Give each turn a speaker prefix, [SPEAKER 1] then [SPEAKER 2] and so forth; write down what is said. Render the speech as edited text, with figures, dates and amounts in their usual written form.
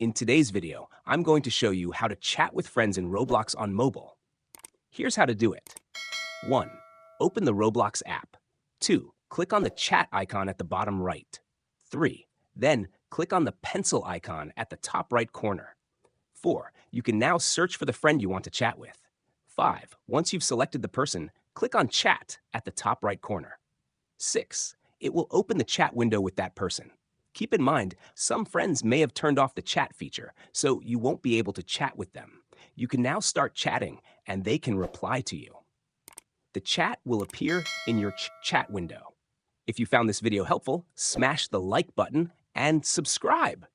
[SPEAKER 1] In today's video, I'm going to show you how to chat with friends in Roblox on mobile. Here's how to do it. 1. Open the Roblox app. 2. Click on the chat icon at the bottom right. 3. Then click on the pencil icon at the top right corner. 4. You can now search for the friend you want to chat with. 5. Once you've selected the person, click on Chat at the top right corner. 6. It will open the chat window with that person. Keep in mind, some friends may have turned off the chat feature, so you won't be able to chat with them. You can now start chatting, and they can reply to you. The chat will appear in your chat window. If you found this video helpful, smash the like button and subscribe.